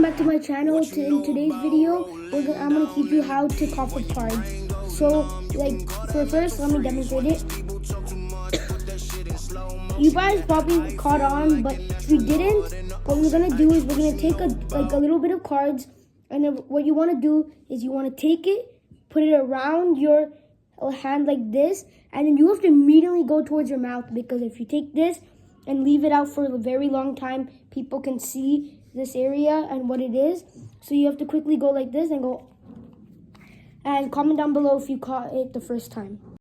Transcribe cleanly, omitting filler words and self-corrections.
Back to my channel. In today's video, I'm gonna teach you how to cough with cards. So, for first, let me demonstrate it. You guys probably caught on, but if you didn't, what we're gonna do is we're gonna take a little bit of cards, and then what you want to do is you want to take it, put it around your hand like this, and then you have to immediately go towards your mouth, because if you take this and leave it out for a very long time, people can see this area and what it is. So you have to quickly go like this and go. And comment down below if you caught it the first time.